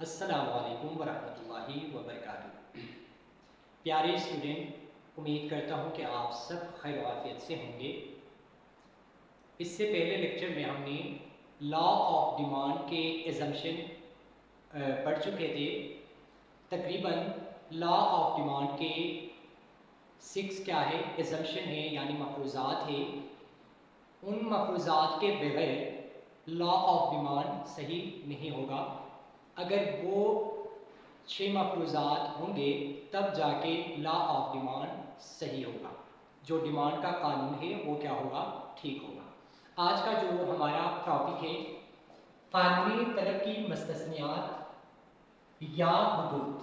अस्सलामुअलैकुम वरहमतुल्लाहि वबरकातुहू। प्यारे स्टूडेंट, उम्मीद करता हूँ कि आप सब खैर आफियत से होंगे। इससे पहले लेक्चर में हमने लॉ ऑफ डिमांड के एजम्पशन पढ़ चुके थे। तकरीबन लॉ ऑफ डिमांड के 6 क्या है एजम्पशन है, यानी मफरूज़ात है। उन मफरूज़ात के बगैर लॉ ऑफ डिमांड सही नहीं होगा। अगर वो 6 मफरूज़ात होंगे तब जाके लॉ ऑफ डिमांड सही होगा। जो डिमांड का कानून है वो क्या होगा, ठीक होगा। आज का जो हमारा टॉपिक है, कानूनी तलब की मस्तस्नियात या हुदूद।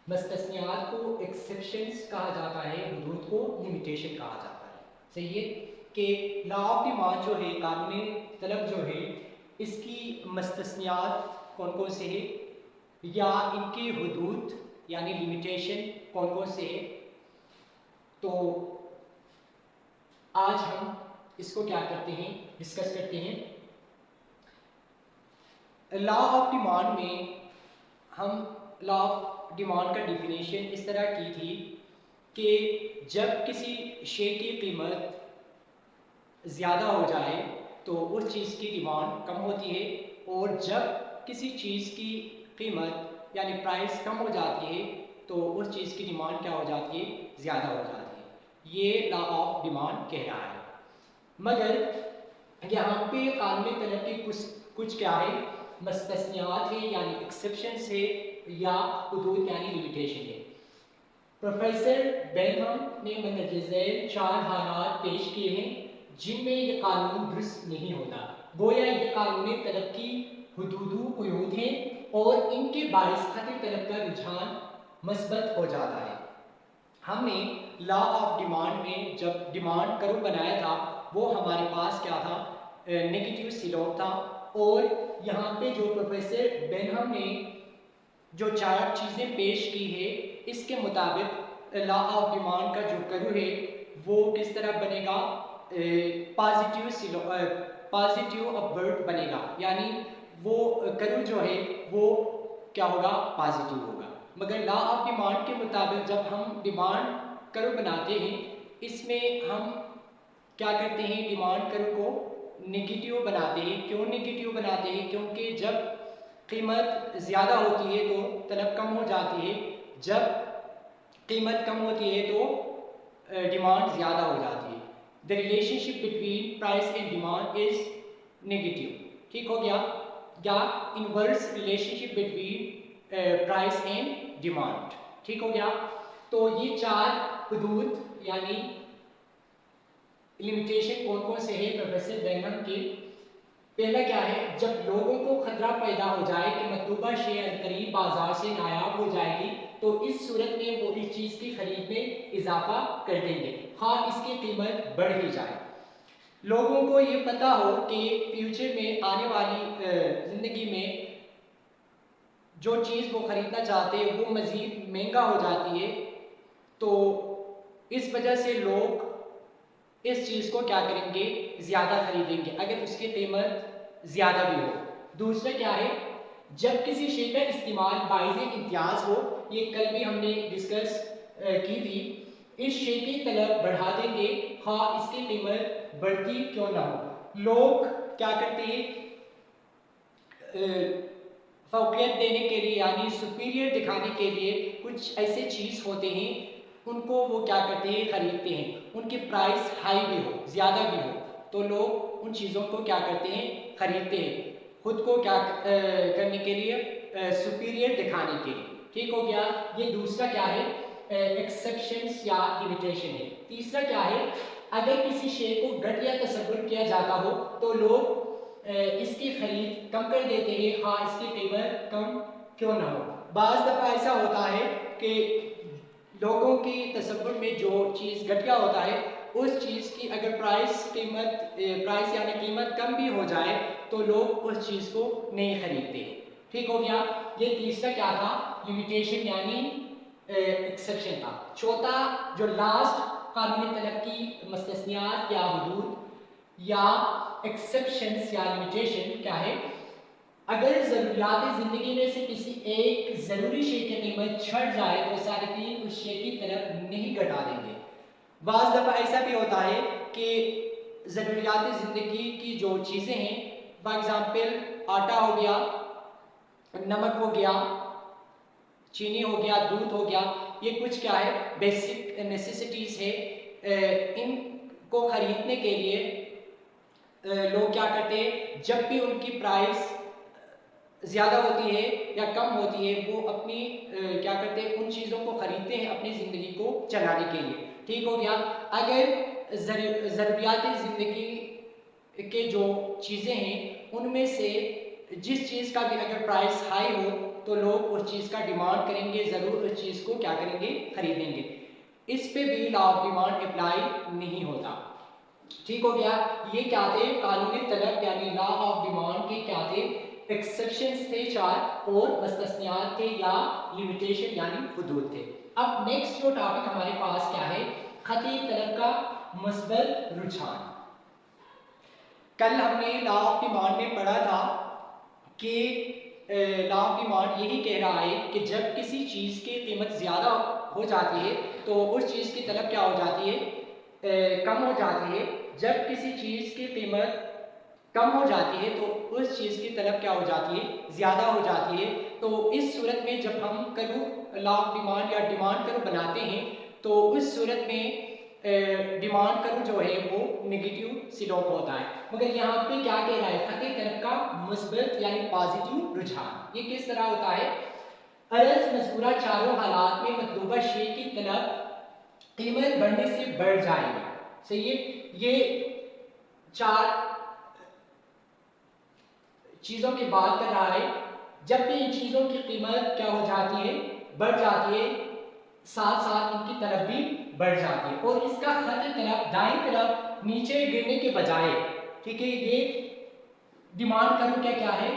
मस्तस्नियात को एक्सेप्शंस कहा जाता है, हुदूद को लिमिटेशन कहा जाता है। सही है कि लॉ ऑफ डिमांड जो है, कानूनी तलब जो है, इसकी मस्तस्नियात कौन कौन से है या इनकी हुदूद यानी लिमिटेशन कौन कौन से है। तो आज हम इसको क्या करते हैं, डिस्कस करते हैं। लॉ ऑफ डिमांड में हम लॉ ऑफ डिमांड का डिफिनेशन इस तरह की थी कि जब किसी शे की कीमत ज़्यादा हो जाए तो उस चीज़ की डिमांड कम होती है, और जब किसी चीज़ की कीमत यानी प्राइस कम हो जाती है तो उस चीज़ की डिमांड क्या हो जाती है, ज़्यादा हो जाती है। ये लॉ ऑफ डिमांड कह रहा है। मगर यहाँ पे कानूनी तलब की कुछ क्या है, मस्तस्नियात है यानी एक्सेप्शंस है, या हुदूद यानी लिमिटेशन है। प्रोफेसर बेनहम ने मंदरज़ैल 4 हालात पेश किए हैं जिनमें ये कानून दुरुस्त नहीं होता। गोया ये कानूनी तलब की हुदूद हैं और इनके बाइस खतिर तलब का रुझान मस्बत हो जाता है। हमने लॉ ऑफ डिमांड में जब डिमांड कर्व बनाया था, वो हमारे पास क्या था, नेगेटिव स्लोप था। और यहाँ पे जो प्रोफेसर बेनहम ने जो 4 चीज़ें पेश की है, इसके मुताबिक लॉ ऑफ डिमांड का जो कर्व है वो किस तरह बनेगा, पॉजिटिव अपवर्ड बनेगा, यानी वो कर्व जो है वो क्या होगा, पॉजिटिव होगा। मगर लॉ ऑफ डिमांड के मुताबिक जब हम डिमांड कर्व बनाते हैं, इसमें हम क्या करते हैं, डिमांड कर्व को नेगेटिव बनाते हैं। क्यों नेगेटिव बनाते हैं, क्योंकि जब कीमत ज़्यादा होती है तो तलब कम हो जाती है, जब कीमत कम होती है तो डिमांड ज़्यादा हो जाती है। The relationship between price and demand is negative. ठीक हो गया, या inverse relationship between price and demand. ठीक हो गया। तो ये 4 हुदूद यानी लिमिटेशन कौन कौन से है प्रोफेसर बेनहम के। पहला क्या है, जब लोगों को खतरा पैदा हो जाए कि मतलूबा शे करीब बाजार से नायाब हो जाएगी, तो इस सूरत में वो इस चीज़ की खरीद में इजाफा कर देंगे, हाँ इसकी कीमत बढ़ ही जाए। लोगों को ये पता हो कि फ्यूचर में आने वाली ज़िंदगी में जो चीज़ वो ख़रीदना चाहते हैं वो मज़ीद महंगा हो जाती है, तो इस वजह से लोग इस चीज़ को क्या करेंगे, ज़्यादा खरीदेंगे अगर उसकी कीमत ज़्यादा भी हो। दूसरा क्या है, जब किसी शे का इस्तेमाल बाइज़े इम्तियाज़ हो, ये कल भी हमने डिस्कस की थी, इस शे की तलब बढ़ा देंगे, हाँ इसकी कीमत बढ़ती क्यों ना हो। लोग क्या करते हैं, फौकियत देने के लिए यानी सुपीरियर दिखाने के लिए कुछ ऐसे चीज़ होते हैं, उनको वो क्या करते हैं, खरीदते हैं। उनकी प्राइस हाई भी हो, ज़्यादा भी हो, तो लोग उन चीज़ों को क्या करते हैं, खरीदते हैं, खुद को क्या करने के लिए, सुपीरियर दिखाने के लिए। ठीक हो गया। ये दूसरा क्या है, एक्सेप्शंस या लिमिटेशन है। तीसरा क्या है, अगर किसी शे को घटिया तसव्वुर किया जाता हो तो लोग इसकी खरीद कम कर देते हैं, हाँ इसकी कीमत कम क्यों ना हो। बाज़ दफ़ा ऐसा होता है कि लोगों की तसव्वुर में जो चीज़ घटिया होता है, उस चीज़ की अगर प्राइस यानी कीमत कम भी हो जाए तो लोग उस चीज़ को नहीं खरीदते। ठीक हो गया। ये तीसरा क्या था, लिमिटेशन यानी एक्सेप्शन था। चौथा जो लास्ट कानूनी तलब की मस्तस्नियात या हुदूद या एक्सेप्शंस या लिमिटेशन क्या है, अगर ज़रूरियात ज़िंदगी में से किसी एक ज़रूरी शे की कीमत छट जाए तो सारिफीन उस शे की तरफ नहीं घटा देंगे। बाज़ दफ़ा ऐसा भी होता है कि ज़रूरियात ज़िंदगी की जो चीज़ें हैं, फॉर एग्ज़ाम्पल आटा हो गया, नमक हो गया, चीनी हो गया, दूध हो गया, ये कुछ क्या है बेसिक नेसेसिटीज़ है। इनको ख़रीदने के लिए लोग क्या करते हैं, जब भी उनकी प्राइस ज़्यादा होती है या कम होती है, वो अपनी क्या करते हैं, उन चीज़ों को ख़रीदते हैं अपनी ज़िंदगी को चलाने के लिए। ठीक हो गया। अगर ज़रूरियात ज़िंदगी के जो चीज़ें हैं उनमें से जिस चीज़ का भी अगर प्राइस हाई हो तो लोग उस चीज़ का डिमांड करेंगे, ज़रूर उस चीज़ को क्या करेंगे, खरीदेंगे। इस पे भी लॉ ऑफ डिमांड अप्लाई नहीं होता। ठीक हो गया। ये क्या थे, कानूनी तलब यानी लॉ ऑफ डिमांड के क्या थे, एक्सेप्शंस थे 4 और मुस्तस्नियात थे या लिमिटेशन यानी हुदूद थे। अब नेक्स्ट जो टॉपिक हमारे पास क्या है, खती तलब का मुस्बत रुझान। कल हमने लॉ ऑफ डिमांड में पढ़ा था कि लॉ ऑफ डिमांड यही कह रहा है कि जब किसी चीज़ की कीमत ज़्यादा हो जाती है तो उस चीज़ की तलब क्या हो जाती है, कम हो जाती है। जब किसी चीज़ की कीमत कम हो जाती है तो उस चीज़ की तलब क्या हो जाती है, ज़्यादा हो जाती है। तो इस सूरत में जब हम करूँ लॉ ऑफ डिमांड या डिमांड करूँ बनाते हैं तो उस सूरत में डिमांड करूँ जो है वो नेगेटिव सिलोप होता है। मगर यहाँ पे क्या कह रहा है, खती तरफ का मुस्बत यानी पॉजिटिव रुझान। ये किस तरह होता है, अरज मज़कूरा चारों हालात में मतलूबा शे की तलब कीमत बढ़ने से बढ़ जाएगी। सही है। ये 4 चीज़ों की बात कर रहा है। जब भी इन चीज़ों की कीमत क्या हो जाती है, बढ़ जाती है, साथ साथ इनकी तलब भी बढ़ जाती है और इसका खत तरफ दाईं तरफ नीचे गिरने के बजाय, ठीक है, ये डिमांड करूँ क्या क्या है,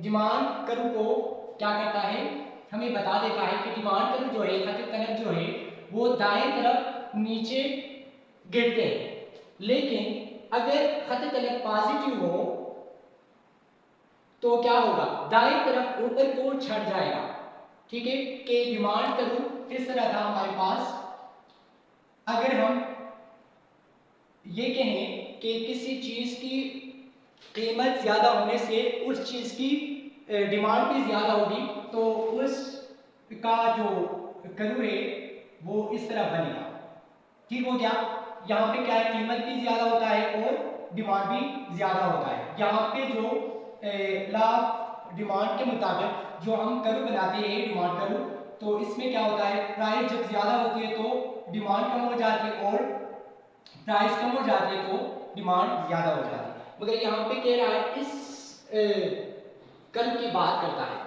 डिमांड करूँ को क्या करता है, हमें बता देता है कि डिमांड करूँ जो है, खत तरफ जो है वो दाएं तरफ नीचे गिरते हैं। लेकिन अगर खत तरफ पॉजिटिव हो तो क्या होगा, दाएं तरफ ऊपर को छट जाएगा। ठीक है। कि डिमांड करूं किस तरह था हमारे पास, अगर हम ये कहें कि किसी चीज की कीमत ज्यादा होने से उस चीज की डिमांड भी ज्यादा होगी तो उसका जो करू है वो इस तरह बनेगा। ठीक हो गया। यहाँ पे क्या है, कीमत भी ज्यादा होता है और डिमांड भी ज्यादा होता है। यहाँ पे जो लॉ डिमांड के मुताबिक जो हम करू बनाते हैं डिमांड करू, तो इसमें क्या होता है, प्राइस जब ज्यादा होती है तो डिमांड कम हो जाती है और प्राइस कम हो जाती है तो डिमांड ज्यादा हो जाती है। मगर यहाँ पे कह रहा है इस कर्व की बात करता है।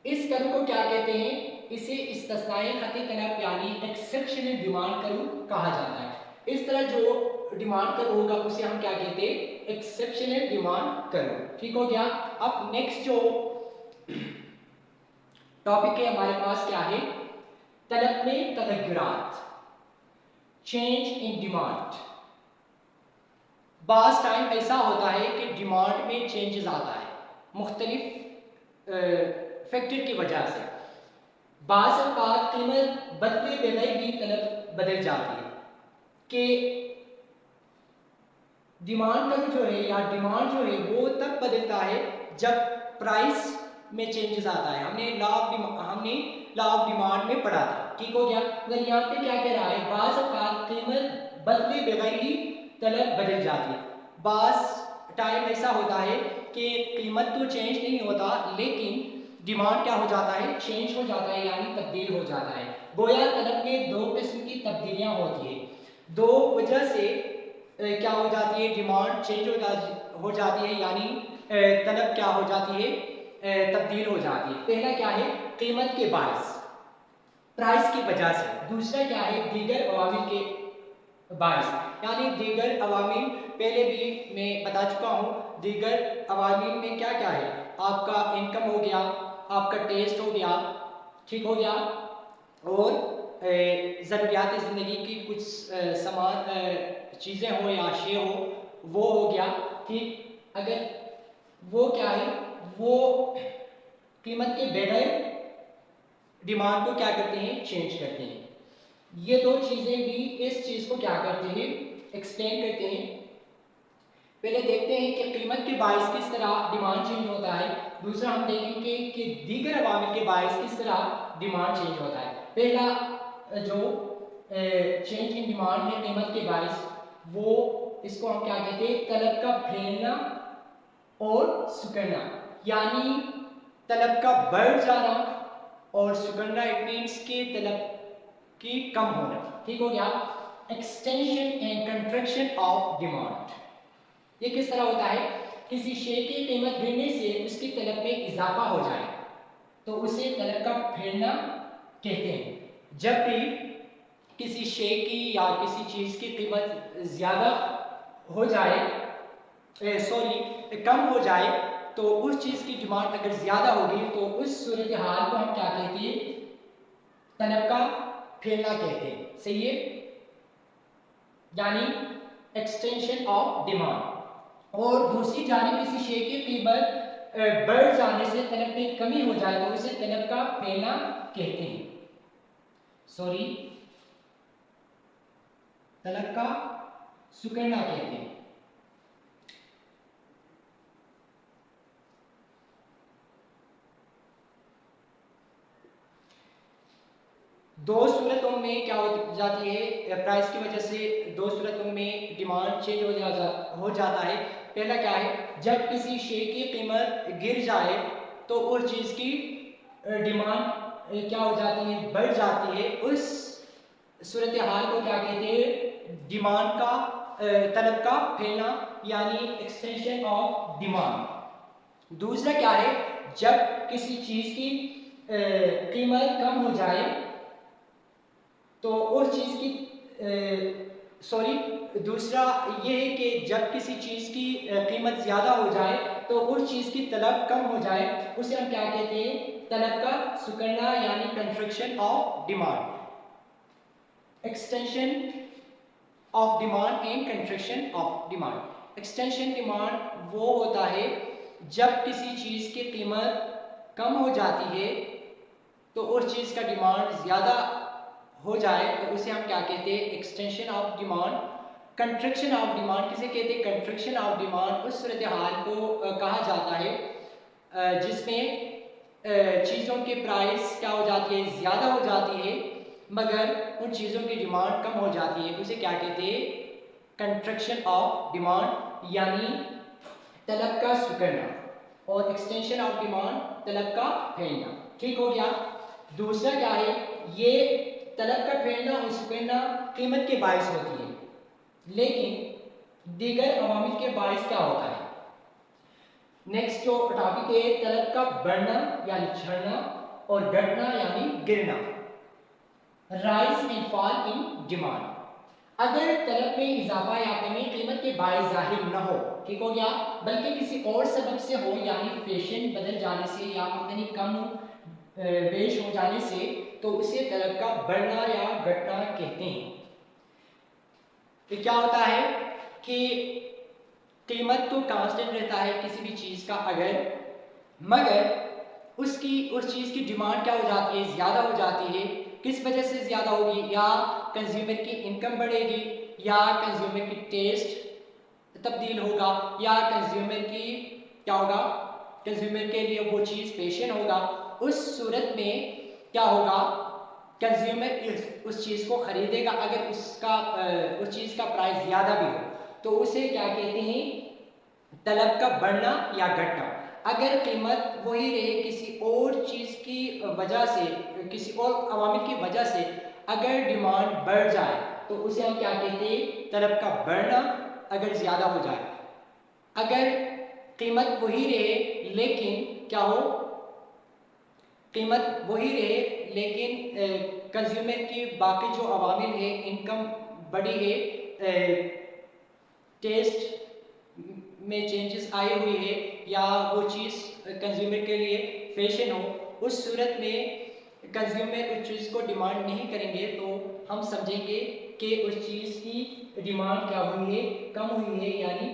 इस कर्व को क्या कहते हैं, इसे इस्तिस्नाई खती तलब यानी एक्सेप्शनल डिमांड कर्व कहा जाता है। इस तरह जो डिमांड कर्व होगा उसे हम क्या कहते हैं, एक्सेप्शनल डिमांड कर्व। ठीक हो गया। अब नेक्स्ट जो टॉपिक है हमारे पास क्या है, तलब में तगय्युरात, चेंज इन डिमांड। बास टाइम ऐसा होता है कि डिमांड में चेंजेस आता है मुख्तलिफ फैक्टर की वजह से। बाज़ औक़ात कीमत बदले बगैर भी तलब बदल जाती है कि डिमांड का जो है या डिमांड जो है वो तब बदलता है जब प्राइस में चेंजेस आता है। हमने लॉ ऑफ डिमांड में पढ़ा था। ठीक हो गया। अगर यहाँ पे क्या कह रहा है, बाज़ औक़ात कीमत बदले बगैर ही तलब बदल जाती है। बाज़ टाइम ऐसा होता है कि कीमत तो चेंज नहीं होता लेकिन डिमांड क्या हो जाता है, चेंज हो जाता है यानी तब्दील हो जाता है। गोया तलब में 2 किस्म की तब्दीलियां होती है। 2 वजह से क्या हो जाती है, डिमांड चेंज हो जाती है यानी तलब क्या हो जाती है, तब्दील हो जाती है। पहला क्या है, कीमत के बायस, प्राइस की वजह से। दूसरा क्या है, दीगर अवामिल के बायस यानी दीगर अवामिल, पहले भी मैं बता चुका हूँ, दीगर अवामिल में क्या क्या है, आपका इनकम हो गया, आपका टेस्ट हो गया, ठीक हो गया, और ज़रूरियात ज़िंदगी की कुछ सामान चीज़ें हो या शे हो वो हो गया। ठीक, अगर वो क्या है, वो कीमत के बगैर डिमांड को क्या करते हैं, चेंज करते हैं। ये दो चीज़ें भी इस चीज़ को क्या करते हैं, एक्सप्लेन करते हैं। पहले देखते हैं कि कीमत के बायस किस तरह डिमांड चेंज होता है। दूसरा हम देखेंगे कि दीगर अवामिल के बायस किस तरह डिमांड चेंज होता है। पहला जो चेंज इन डिमांड है कीमत के बायस, वो इसको हम क्या कहते हैं, तलब का फैलना और सिकुड़ना। यानी तलब का बढ़ जाना और सिकुड़ना, इट मीन्स के तलब की कम होना। ठीक हो गया। Extension and contraction of demand, ये किस तरह होता है, किसी शे की कीमत गिरने से उसकी तलब में इजाफा हो जाए तो उसे तलब का फैलना कहते हैं। जब भी किसी शे की या किसी चीज की कीमत ज्यादा हो जाए, कम हो जाए, तो उस चीज की डिमांड अगर ज्यादा होगी तो उस सूरत हाल को हम क्या कहते हैं, तलब का फैलना कहते हैं। सही है, यानी एक्सटेंशन ऑफ डिमांड। और दूसरी जानिब किसी शे की कीमत बढ़ जाने से तलब में कमी हो जाए तो उसे तलब का फैलना कहते हैं। सॉरी, तलब का सिकुड़ना कहते हैं। दो सूरतों में क्या हो जाती है, प्राइस की वजह से दो सूरतों में डिमांड चेंज हो जाता है। पहला क्या है, जब किसी शे की कीमत गिर जाए तो उस चीज़ की डिमांड क्या हो जाती है, बढ़ जाती है। उस सूरत हाल को क्या कहते हैं, डिमांड का तलब का फैलना, यानी एक्सटेंशन ऑफ डिमांड। दूसरा क्या है, जब किसी चीज़ की कीमत कम हो जाए तो उस चीज़ की सॉरी, दूसरा ये है कि जब किसी चीज़ की कीमत ज़्यादा हो जाए तो उस चीज़ की तलब कम हो जाए, उसे हम क्या कहते हैं, तलब का सिकुड़ना, यानी contraction of demand. Extension of demand and contraction of demand. Extension demand वो होता है जब किसी चीज़ की कीमत कम हो जाती है तो उस चीज़ का डिमांड ज़्यादा हो जाए तो उसे हम क्या कहते हैं, extension of demand. Contraction of demand किसे कहते हैं, कंट्रैक्शन ऑफ डिमांड उस सूरत हाल को कहा जाता है जिसमें चीज़ों के प्राइस क्या हो जाती है, ज़्यादा हो जाती है, मगर उन चीज़ों की डिमांड कम हो जाती है। उसे क्या कहते हैं, कंट्रैक्शन ऑफ डिमांड, यानी तलब का सिकुड़ना। और एक्सटेंशन ऑफ डिमांड, तलब का फैलना। ठीक हो गया। दूसरा क्या है, ये तलब का फैलना और सिकुड़ना कीमत के बायस होती है, लेकिन दीगर अवामिल के बायस क्या होता है। नेक्स्ट जो टॉपिक है, तलब का बढ़ना यानी झड़ना और घटना यानी गिरना। Rise and fall in demand, अगर तलब में इजाफा या कमी कीमत के बायस जाहिर न हो, ठीक हो गया, बल्कि किसी और सबब से हो, यानी फैशन बदल जाने से या आमदनी कम पेश हो जाने से, तो उसे तलब का बढ़ना या घटना कहते हैं। तो क्या होता है कि कीमत तो कांस्टेंट रहता है किसी भी चीज़ का, मगर उसकी उस चीज़ की डिमांड क्या हो जाती है, ज़्यादा हो जाती है। किस वजह से ज़्यादा होगी, या कंज्यूमर की इनकम बढ़ेगी, या कंज्यूमर की टेस्ट तब्दील होगा, या कंज्यूमर की क्या होगा, कंज्यूमर के लिए वो चीज़ फैशन होगा। उस सूरत में क्या होगा, कंज्यूमर उस चीज़ को खरीदेगा अगर उस चीज़ का प्राइस ज़्यादा भी हो, तो उसे क्या कहते हैं, तलब का बढ़ना या घटना। अगर कीमत वही रहे, किसी और चीज़ की वजह से, किसी और अवामिल की वजह से अगर डिमांड बढ़ जाए तो उसे हम क्या कहते हैं, तलब का बढ़ना, अगर ज़्यादा हो जाए। अगर कीमत वही रहे लेकिन क्या हो, कीमत वही रहे लेकिन कंज्यूमर की बाकी जो अवामिल है, इनकम बढ़ी है, टेस्ट में चेंजेस आए हुए है, या वो चीज़ कंज्यूमर के लिए फैशन हो, उस सूरत में कंज्यूमर उस चीज़ को डिमांड नहीं करेंगे तो हम समझेंगे कि उस चीज़ की डिमांड क्या हुई है, कम हुई है, यानी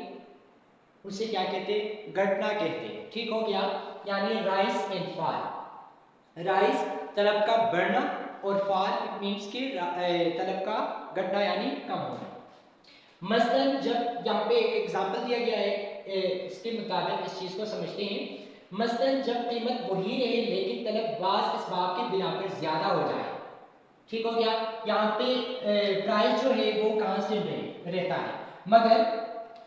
उसे क्या कहते हैं, घटना कहते हैं। ठीक हो गया, यानी राइज एंड फॉल। राइज तलब का बढ़ना और फॉल इट मींस के तलब का घटना यानी कम होना। मसलन जब यहाँ पे एक एग्जांपल दिया गया है, इसके मुताबिक इस चीज़ को समझते हैं। मसलन जब कीमत वही रहे लेकिन तलब बाज़ इसबाब के बिना पर ज़्यादा हो जाए। ठीक हो गया, यहाँ पे प्राइस जो है वो कांस्टेंट रहता है, मगर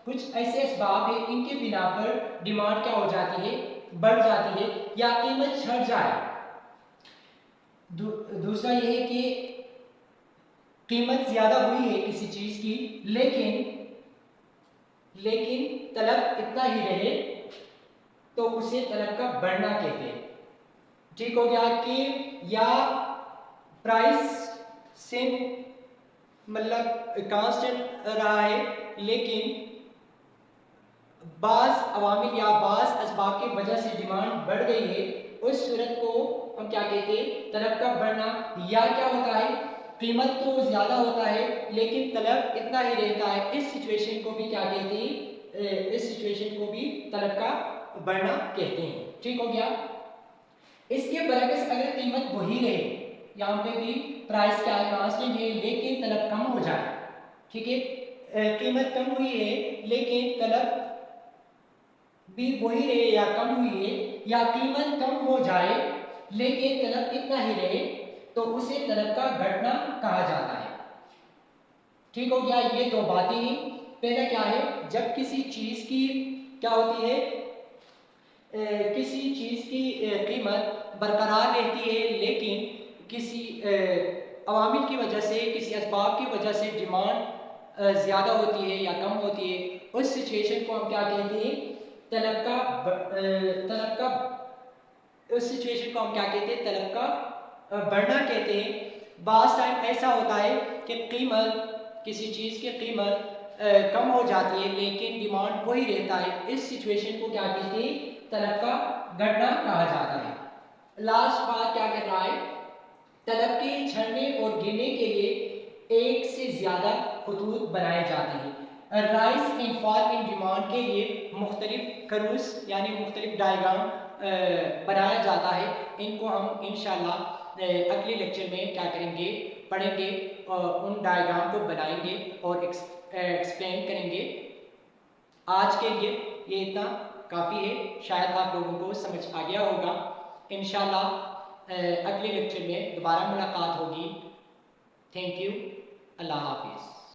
कुछ ऐसे इसबाब है इनके बिना पर डिमांड क्या हो जाती है, बढ़ जाती है या कीमत छट जाए। दूसरा यह है कि कीमत ज्यादा हुई है किसी चीज की, लेकिन तलब इतना ही रहे तो उसे तलब का बढ़ना कहते हैं। ठीक हो गया, कि या प्राइस से मतलब कांस्टेंट रहा है लेकिन बाज अवामिल या बाज असबाब की वजह से डिमांड बढ़ गई है, उस सूरत को हम क्या कहते हैं, तलब का बढ़ना। या क्या होता है, कीमत तो ज्यादा होता है लेकिन तलब इतना ही रहता है, इस सिचुएशन को भी क्या कहते हैं, इस सिचुएशन को भी तलब का बढ़ना कहते हैं। ठीक हो गया, इसके बरअक्स अगर कीमत वही रहे, यहाँ पे भी प्राइस क्या है, कांस्टेंट है लेकिन तलब कम हो जाए। ठीक है, कीमत कम हुई है लेकिन तलब भी वही रहे या कम हुई है, या कीमत कम हो जाए लेकिन तलब इतना ही रहे, तो उसे तलब का घटना कहा जाता है। ठीक हो गया, ये दो बातें ही। पहला क्या है, जब किसी चीज की क्या होती है, किसी चीज की कीमत बरकरार रहती है लेकिन किसी अवामिल की वजह से, किसी असबाब की वजह से डिमांड ज़्यादा होती है या कम होती है, उस सिचुएशन को हम क्या कहते हैं, तलब का उस सिचुएशन को हम क्या कहते हैं, तलब का बढ़ना कहते हैं। बास टाइम ऐसा होता है कि कीमत, किसी चीज़ की कीमत कम हो जाती है लेकिन डिमांड वही रहता है, इस सिचुएशन को क्या कहते हैं, तलब का घटना कहा जाता है। लास्ट बात क्या कर रहा है, तलब के झड़ने और गिरने के लिए एक से ज्यादा खतूत बनाए जाते हैं। Rise and fall in demand के लिए मुख्तलिफ करूस यानी मुख्तलिफ डायग्राम बनाया जाता है। इनको हम इंशाल्लाह अगले लेक्चर में क्या करेंगे, पढ़ेंगे और उन डायग्राम को बनाएंगे और एक्सप्लेन करेंगे। आज के लिए ये इतना काफ़ी है, शायद आप लोगों को समझ आ गया होगा। इंशाल्लाह अगले लेक्चर में दोबारा मुलाकात होगी। थैंक यू, अल्लाह हाफिज़।